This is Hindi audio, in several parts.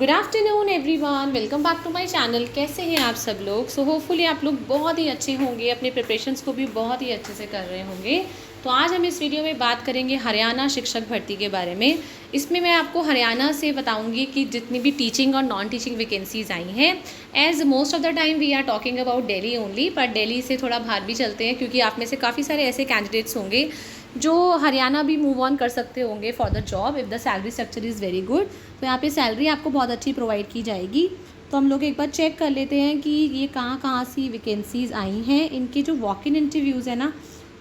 Good afternoon everyone, welcome back to my channel. कैसे हैं आप सब लोग? सो होपफुली आप लोग बहुत ही अच्छे होंगे, अपने प्रिपरेशंस को भी बहुत ही अच्छे से कर रहे होंगे। तो आज हम इस वीडियो में बात करेंगे हरियाणा शिक्षक भर्ती के बारे में। इसमें मैं आपको हरियाणा से बताऊंगी कि जितनी भी टीचिंग और नॉन टीचिंग वैकेंसीज आई हैं, as most of the time we are talking about Delhi only, पर दिल्ली से थोड़ा बाहर भी चलते हैं क्योंकि आप में से काफ़ी सारे ऐसे कैंडिडेट्स होंगे जो हरियाणा भी मूव ऑन कर सकते होंगे for the job if the salary structure is very good. तो यहाँ पे सैलरी आपको बहुत अच्छी प्रोवाइड की जाएगी। तो हम लोग एक बार चेक कर लेते हैं कि ये कहाँ कहाँ सी वैकेंसीज़ आई हैं। इनके जो वॉक इन इंटरव्यूज़ है ना,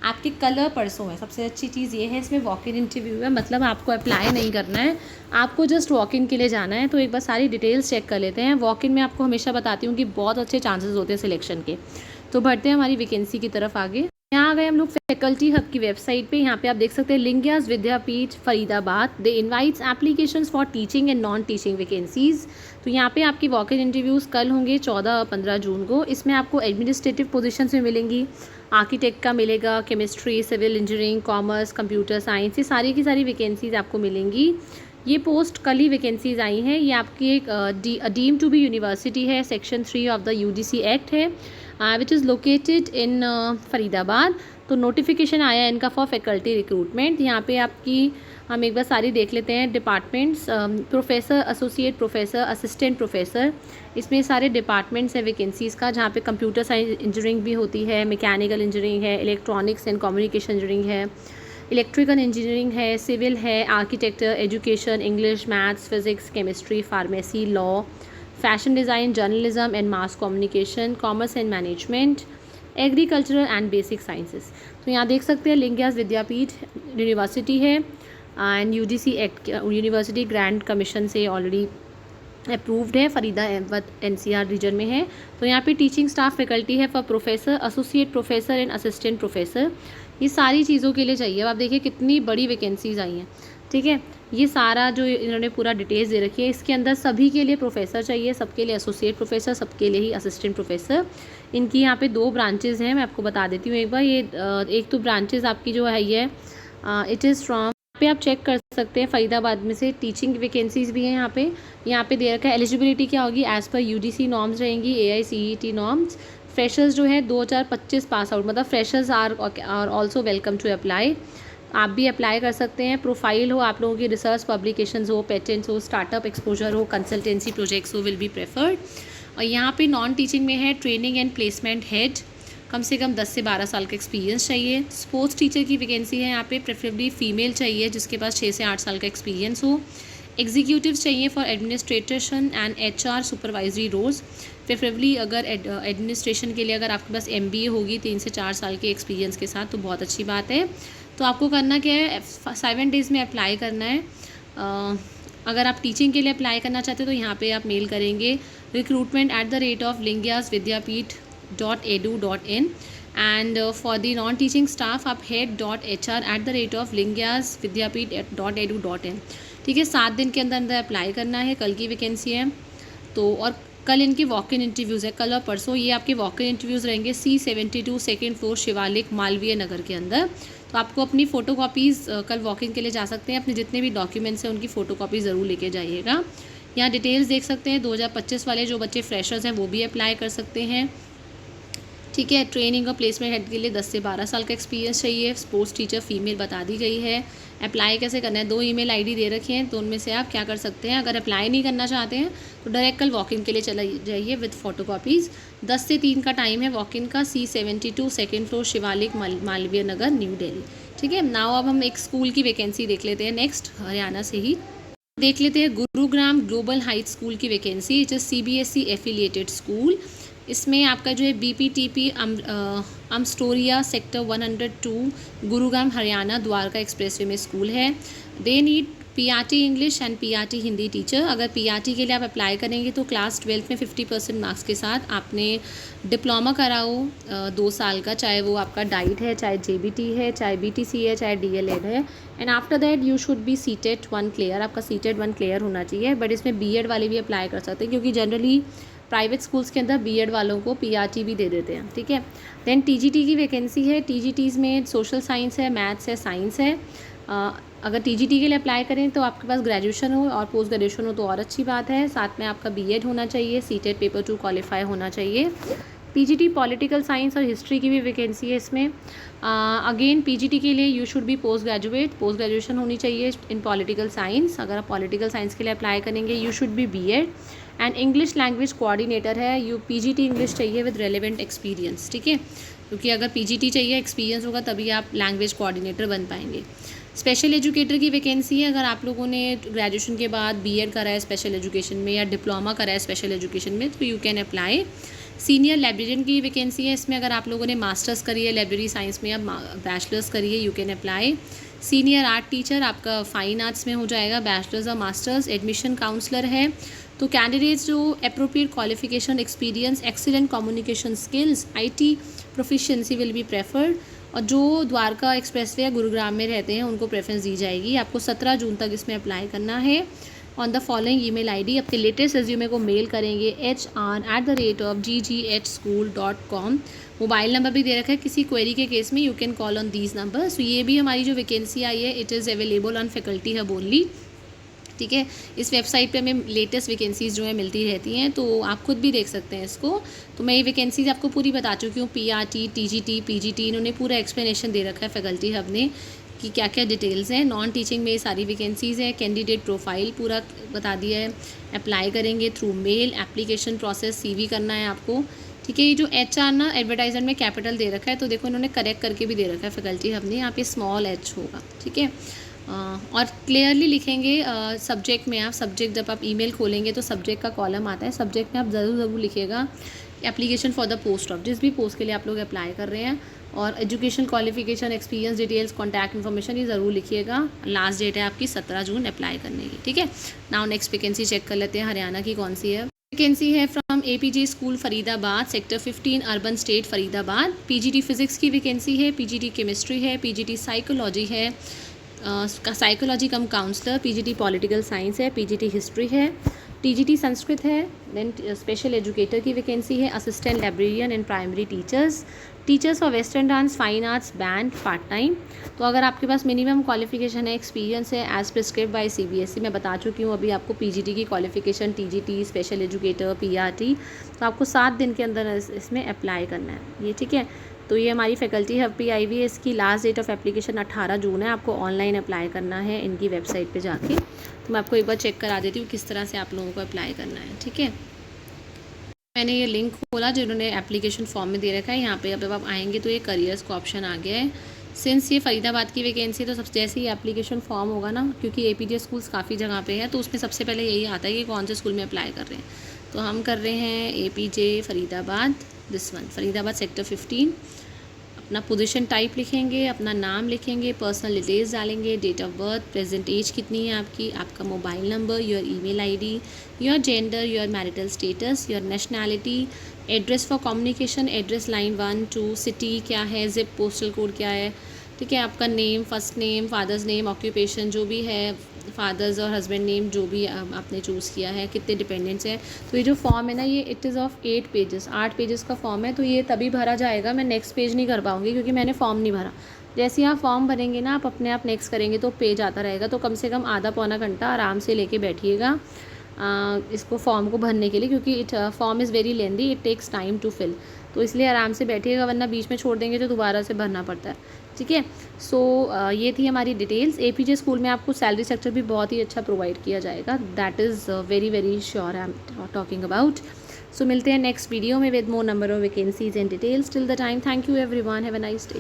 आपके कल परसों है। सबसे अच्छी चीज़ ये है इसमें वॉक इन इंटरव्यू है, मतलब आपको अप्लाई नहीं करना है, आपको जस्ट वॉक इन के लिए जाना है। तो एक बार सारी डिटेल्स चेक कर लेते हैं। वॉक इन में आपको हमेशा बताती हूँ कि बहुत अच्छे चांसेस होते हैं सिलेक्शन के। तो बढ़ते हैं हमारी वैकेंसी की तरफ आगे। यहाँ आ गए हम लोग फैकल्टी हब की वेबसाइट पे। यहाँ पे आप देख सकते हैं Lingaya's Vidyapeeth Faridabad, they invites applications for teaching and non teaching vacancies. तो यहाँ पे आपकी वॉक इन इंटरव्यूज़ कल होंगे 14 और 15 जून को। इसमें आपको एडमिनिस्ट्रेटिव पोजीशंस में मिलेंगी, आर्किटेक्ट का मिलेगा, chemistry, civil engineering, commerce, computer science, ये सारी की सारी वैकेंसीज आपको मिलेंगी। ये पोस्ट कल ही वैकेंसीज आई हैं। ये आपकी एक डीम टू बी यूनिवर्सिटी है, section 3 of the UGC act है, which is located in Faridabad. तो नोटिफिकेशन आया इनका फॉर फैकल्टी रिक्रूटमेंट। यहाँ पे आपकी हम एक बार सारी देख लेते हैं departments. Professor, associate professor, assistant professor, इसमें सारे डिपार्टमेंट्स हैं वैकेंसीज़ का, जहाँ पे कंप्यूटर साइंस इंजीनियरिंग भी होती है, मैकेनिकल इंजीनियरिंग है, इलेक्ट्रॉनिक्स एंड कम्युनिकेशन इंजीनियरिंग है, इलेक्ट्रिकल इंजीनियरिंग है, सिविल है, architecture, education, English, maths, physics, chemistry, pharmacy, law, fashion design, journalism and mass communication, commerce and management, agricultural and basic sciences. तो यहाँ देख सकते हैं लिंगियास विद्यापीठ यूनिवर्सिटी है and UGC act university grand commission से ऑलरेडी अप्रूव्ड है, फरीदाबाद एनसीआर रीजन में है। तो यहाँ पे टीचिंग स्टाफ फैकल्टी है for professor, associate professor and assistant professor. ये सारी चीज़ों के लिए चाहिए। अब आप देखिए कितनी बड़ी वैकेंसीज आई हैं, ठीक है। ये सारा जो इन्होंने पूरा डिटेल्स दे रखी है, इसके अंदर सभी के लिए प्रोफेसर चाहिए, सबके लिए एसोसिएट प्रोफेसर, सबके लिए ही असिस्टेंट प्रोफेसर। इनकी यहाँ पे 2 ब्रांचेज़ हैं, मैं आपको बता देती हूँ एक बार। ये एक तो ब्रांचेज़ आपकी जो है ये इट इज़ फ्रॉम, पे आप चेक कर सकते हैं फरीदाबाद में से टीचिंग वैकेंसीज भी हैं यहाँ पे दे रखा है। एलिजिबिलिटी क्या होगी, एज़ पर यूजीसी नॉर्म्स रहेंगी, AICTE नॉर्म्स। फ्रेशर्स जो है 2025 पास आउट, मतलब freshers are also welcome to apply. आप भी अप्लाई कर सकते हैं। प्रोफाइल हो आप लोगों की, रिसर्च पब्लिकेशंस हो, पेटेंट्स हो, स्टार्टअप एक्सपोजर हो, कंसल्टेंसी प्रोजेक्ट्स हो, विल बी प्रेफर्ड। और यहाँ पे नॉन टीचिंग में है ट्रेनिंग एंड प्लेसमेंट हेड, कम से कम 10 से 12 साल का एक्सपीरियंस चाहिए। स्पोर्ट्स टीचर की वैकेंसी है यहाँ पे, प्रेफरेबली फीमेल चाहिए जिसके पास 6 से 8 साल का एक्सपीरियंस हो। एग्जीक्यूटिव्स चाहिए for administration and HR supervisory roles, preferably अगर एडमिनिस्ट्रेशन के लिए अगर आपके पास MBA होगी 3 से 4 साल के एक्सपीरियंस के साथ, तो बहुत अच्छी बात है। तो आपको करना क्या है, 7 डेज़ में अप्लाई करना है। अगर आप टीचिंग के लिए अप्लाई करना चाहते हो तो यहाँ पे आप मेल करेंगे recruitment@lingiasvidyapith.edu.in and for the non teaching staff आप head.HR@lingiasvidyapith.edu.in। ठीक है, 7 दिन के अंदर अंदर अप्लाई करना है। कल की वैकेंसी है तो, और कल इनकी वॉक इन इंटरव्यूज़ है, कल और परसों ये आपके वॉक इन इंटरव्यूज़ रहेंगे C72 second floor Shivalik Malviya Nagar के अंदर। तो आपको अपनी फ़ोटो कॉपीज़ कल वॉक इन के लिए जा सकते हैं, अपने जितने भी डॉक्यूमेंट्स हैं उनकी फ़ोटो कॉपी ज़रूर लेके जाइएगा। यहाँ डिटेल्स देख सकते हैं, 2025 वाले जो बच्चे फ्रेशर्स हैं वो भी अप्लाई कर सकते हैं, ठीक है। ट्रेनिंग और प्लेसमेंट हेड के लिए 10 से 12 साल का एक्सपीरियंस चाहिए। स्पोर्ट्स टीचर फीमेल बता दी गई है। अप्लाई कैसे करना है, 2 ईमेल आईडी दे रखे हैं, तो उनमें से आप क्या कर सकते हैं, अगर अप्लाई नहीं करना चाहते हैं तो डायरेक्ट कल वॉक इन के लिए चला जाइए विद फ़ोटो कॉपीज़। 10 से 3 का टाइम है वॉक इन का, C72 second floor Shivalik Malviya Nagar, new Delhi, ठीक है। नाउ अब हम एक स्कूल की वैकेंसी देख लेते हैं, नेक्स्ट हरियाणा से ही देख लेते हैं। गुरुग्राम ग्लोबल हाइट स्कूल की vacancy, it is CBSE affiliated school. इसमें आपका जो है BPTP Amstoria sector 102 Gurugram Haryana Dwarka expressway में स्कूल है। They need PRT English and PRT Hindi teacher. अगर PRT के लिए आप अप्लाई करेंगे तो क्लास 12 में 50% मार्क्स के साथ आपने डिप्लोमा कराओ 2 साल का, चाहे वो आपका डाइट है, चाहे JBT है, चाहे BTC है, चाहे DLED है। And after that you should be seated 1 clear, आपका सीटेड 1 क्लियर होना चाहिए। बट इसमें BEd वाले भी अप्लाई कर सकते हैं क्योंकि जनरली प्राइवेट स्कूल्स के अंदर BEd वालों को PRT भी दे देते हैं, ठीक है। देन TGT की वैकेंसी है। TGTs में सोशल साइंस है, मैथ्स है, साइंस है। अगर टीजीटी के लिए अप्लाई करें तो आपके पास ग्रेजुएशन हो और पोस्ट ग्रेजुएशन हो तो और अच्छी बात है। साथ में आपका बीएड होना चाहिए, सीटेट पेपर 2 क्वालिफाई होना चाहिए। पीजीटी पॉलिटिकल साइंस और हिस्ट्री की भी वैकेंसी है इसमें। अगेन पीजीटी के लिए you should B post graduation होनी चाहिए इन पॉलिटिकल साइंस। अगर आप पॉलिटिकल साइंस के लिए अप्लाई करेंगे you should be BEd. And English language coordinator है, यू पीजीटी इंग्लिश चाहिए विद रेलिवेंट एक्सपीरियंस, ठीक है, क्योंकि अगर पीजीटी चाहिए एक्सपीरियंस होगा तभी आप लैंग्वेज कोऑर्डिनेटर बन पाएंगे। स्पेशल एजुकेटर की वैकेंसी है, अगर आप लोगों ने ग्रेजुएशन के बाद बीएड करा है स्पेशल एजुकेशन में या डिप्लोमा करा है स्पेशल एजुकेशन में तो you can apply. Senior librarian की वैकेंसी है इसमें, अगर आप लोगों ने मास्टर्स करी है लाइब्रेरी साइंस में या बैचलर्स करी है you can apply. Senior art teacher आपका फाइन आर्ट्स में हो जाएगा, बैचलर्स और मास्टर्स। एडमिशन काउंसलर है, तो कैंडिडेट्स जो appropriate qualification, experience, excellent communication skills, IT proficiency will be preferred. और जो द्वारका एक्सप्रेसवे या गुरुग्राम में रहते हैं उनको प्रेफरेंस दी जाएगी। आपको 17 जून तक इसमें अप्लाई करना है। On the following email ID अपने लेटेस्ट रेज्यूमे को मेल करेंगे hr@ggh school.com। मोबाइल नंबर भी दे रखा है, किसी क्वेरी के केस में you can call on these number. So ये भी हमारी जो वैकेंसी आई है it is available on faculty hub only, ठीक है। इस वेबसाइट पे हमें लेटेस्ट वैकेंसीज़ जो है मिलती रहती हैं, तो आप खुद भी देख सकते हैं इसको। तो मैं ये वैकेंसीज आपको पूरी बता चुकी हूँ, पीआरटी, टीजीटी, पीजीटी, इन्होंने पूरा एक्सप्लेनेशन दे रखा है फैकल्टी हब ने कि क्या क्या डिटेल्स हैं। नॉन टीचिंग में ये सारी वैकेंसीज़ हैं। कैंडिडेट प्रोफाइल पूरा बता दिया है। अप्लाई करेंगे through mail, application process, CV करना है आपको, ठीक है। ये जो HR ना एडवर्टाइजर में कैपिटल दे रखा है, तो देखो इन्होंने करेक्ट करके भी दे रखा है फैकल्टी हब ने, यहाँ पे स्मॉल h होगा, ठीक है। और क्लियरली लिखेंगे सब्जेक्ट में, आप सब्जेक्ट जब आप ईमेल खोलेंगे तो सब्जेक्ट का कॉलम आता है, सब्जेक्ट में आप ज़रूर लिखिएगा application for the post of, जिस भी पोस्ट के लिए आप लोग अप्लाई कर रहे हैं। और education qualification, experience details, contact information ये ज़रूर लिखिएगा। लास्ट डेट है आपकी 17 जून अप्लाई करने की, ठीक है। नाउ नेक्स्ट वैकेंसी चेक कर लेते हैं हरियाणा की कौन सी है। वैकेंसी है from APJ school Faridabad, sector 15, urban state Faridabad. PGT physics की वैकेंसी है, PGT केमिस्ट्री है, PGT साइकोलॉजी है, साइकोलॉजी कम काउंसलर, PGT पॉलिटिकल साइंस है, PGT हिस्ट्री है, TGT संस्कृत है। देन स्पेशल एजुकेटर की वैकेंसी है, assistant librarian and primary teachers for western dance, fine arts, band, part time. तो अगर आपके पास मिनिमम क्वालिफिकेशन है, एक्सपीरियंस है एज प्रिस्क्राइब्ड बाय CBSE, मैं बता चुकी हूँ अभी आपको PGT की qualification, TGT, special educator, PRT, तो आपको 7 दिन के अंदर इसमें अप्लाई करना है ये, ठीक है। तो ये हमारी फैकल्टी हब पे आई हुई है, इसकी लास्ट डेट ऑफ एप्लीकेशन 18 जून है। आपको ऑनलाइन अप्लाई करना है इनकी वेबसाइट पे जाके। तो मैं आपको एक बार चेक करा देती हूँ किस तरह से आप लोगों को अप्लाई करना है, ठीक है। मैंने ये लिंक खोला जो इन्होंने एप्लीकेशन फॉर्म में दे रखा है। यहाँ पे अब आप आएंगे तो ये करियर्स का ऑप्शन आ गया है। सिंस ये फरीदाबाद की वैकेंसी तो सबसे जैसे ही एप्लीकेशन फॉर्म होगा ना, क्योंकि APJ स्कूल्स काफ़ी जगह पे है, तो उसमें सबसे पहले यही आता है कि कौन से स्कूल में अप्लाई कर रहे हैं। तो हम कर रहे हैं APJ Faridabad, this one, Faridabad sector 15। अपना पोजीशन टाइप लिखेंगे, अपना नाम लिखेंगे, पर्सनल डिटेल्स डालेंगे, date of birth, present age कितनी है आपकी, आपका mobile number, your email ID, your gender, your marital status, your nationality, address for communication, address line 1 2, city क्या है, जिप पोस्टल कोड क्या है, ठीक है। आपका name, first name, father's name, occupation जो भी है, फादर्स और हस्बैंड नेम जो भी आपने चूज़ किया है, कितने डिपेंडेंट्स हैं। तो ये जो फॉर्म है ना, ये it is of 8 pages, 8 pages का फॉर्म है। तो ये तभी भरा जाएगा, मैं नेक्स्ट पेज नहीं कर पाऊँगी क्योंकि मैंने फॉर्म नहीं भरा। जैसे ही आप फॉर्म भरेंगे ना, आप अपने आप नेक्स्ट करेंगे तो पेज आता रहेगा। तो कम से कम आधा पौना घंटा आराम से लेके बैठिएगा इसको फॉर्म को भरने के लिए, क्योंकि form is very lengthy, it takes time to fill. तो इसलिए आराम से बैठिएगा, वरना बीच में छोड़ देंगे तो दोबारा से भरना पड़ता है, ठीक है। सो ये थी हमारी डिटेल्स। APJ स्कूल में आपको सैलरी स्ट्रक्चर भी बहुत ही अच्छा प्रोवाइड किया जाएगा, that is very very sure I am talking about. So मिलते हैं नेक्स्ट वीडियो में with more number of vacancies and details. Till the time, thank you everyone, have a nice day.